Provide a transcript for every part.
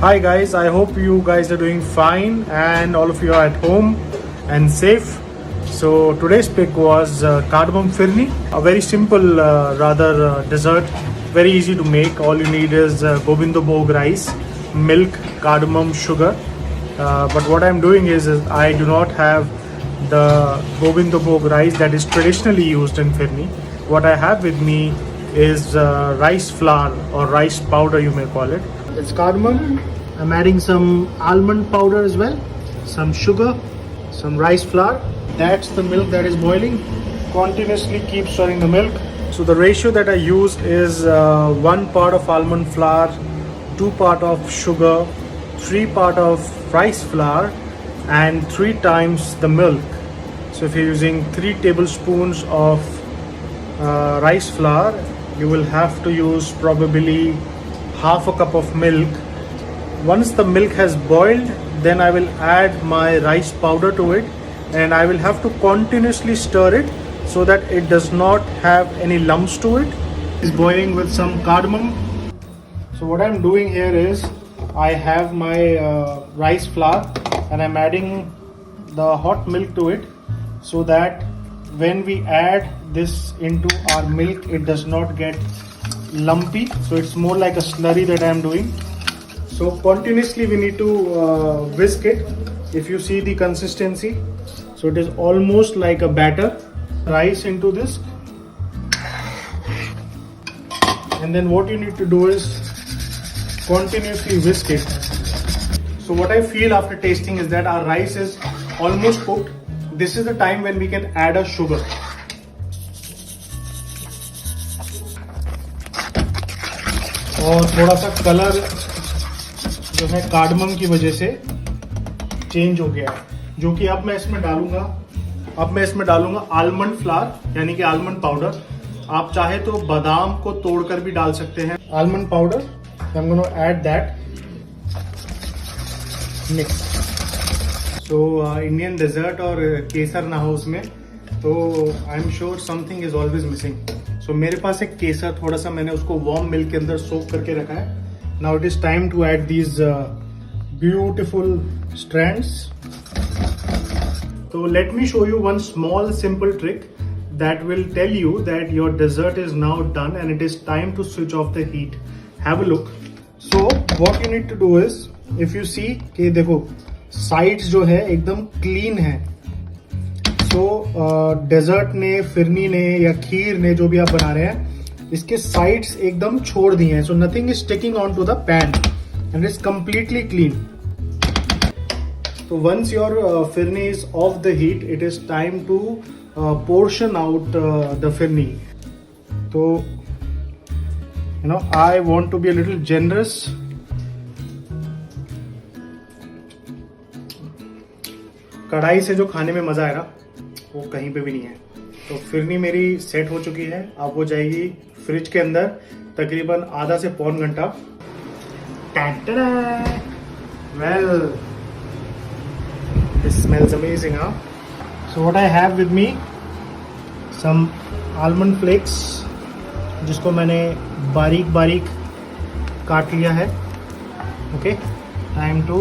Hi guys, I hope you guys are doing fine and all of you are at home and safe. So today's pick was Cardamom Phirni, a very simple dessert, very easy to make. All you need is Gobindobhog rice, milk, cardamom, sugar. But what I'm doing is I do not have the Gobindobhog rice that is traditionally used in Phirni. What I have with me is rice flour or rice powder, you may call it. It's cardamom. I'm adding some almond powder as well, some sugar, some rice flour. That's the milk that is boiling. Continuously keep stirring the milk. So the ratio that I use is 1 part of almond flour, 2 part of sugar, 3 part of rice flour, and 3 times the milk. So if you're using 3 tablespoons of rice flour, you will have to use probably half a cup of milk. Once the milk has boiled, then I will add my rice powder to it, and I will have to continuously stir it so that it does not have any lumps to it. It's boiling with some cardamom. So what I'm doing here is I have my rice flour and I'm adding the hot milk to it so that when we add this into our milk, it does not get lumpy. So it's more like a slurry that I'm doing. So continuously we need to whisk it. If you see the consistency, so it is almost like a batter. Rice into this, and then what you need to do is continuously whisk it. So what I feel after tasting is that our rice is almost cooked. This is the time when we can add a sugar. और थोड़ा सा colour जो है cardamom की वजह से change हो गया है, जो कि अब मैं इसमें डालूंगा आलमंड फ्लावर यानी कि आलमंड पाउडर. आप चाहे तो बादाम को तोड़कर भी डाल सकते हैं. Almond powder, I am gonna add that. Mix. So Indian dessert और केसर ना हो उसमें, तो I am sure something is always missing. So मेरे पास एक केसर, थोड़ा सा मैंने उसको वार्म मिल्क के अंदर सोक करके रखा है. Now it is time to add these beautiful strands. So let me show you one small simple trick that will tell you that your dessert is now done and it is time to switch off the heat. Have a look. So what you need to do is, if you see कि देखो sides जो है एकदम clean है. So dessert ने, फिरनी ने या खीर ने जो भी आप बना रहे हैं, इसके sides एकदम छोड़ दिए हैं. So nothing is sticking onto the pan and it's completely clean. So once your firni is off the heat, it is time to portion out the firni. So I want to be a little generous. कढ़ाई से जो खाने में मजा है ना, वो कहीं पे भी नहीं है. तो फिरनी मेरी सेट हो चुकी है. अब वो जाएगी फ्रिज के अंदर तकरीबन आधा से पौन घंटा. Well, this smells amazing, huh? So what I have with me, some almond flakes, जिसको मैंने बारीक बारीक काट लिया है. Okay, time to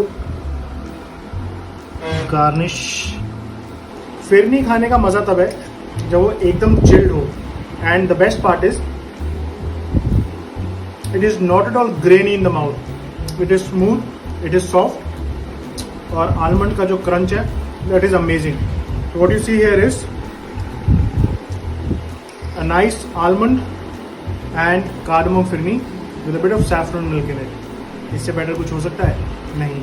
garnish. Phirni खाने का मज़ा तब है जब वो एकदम चिल्ड हो. And the best part is, it is not at all grainy in the mouth. It is smooth, it is soft. और आलमंड का जो क्रंच है, that is amazing. So what you see here is a nice almond and cardamom phirni with a bit of saffron milk in it. इससे better कुछ हो सकता है? नहीं.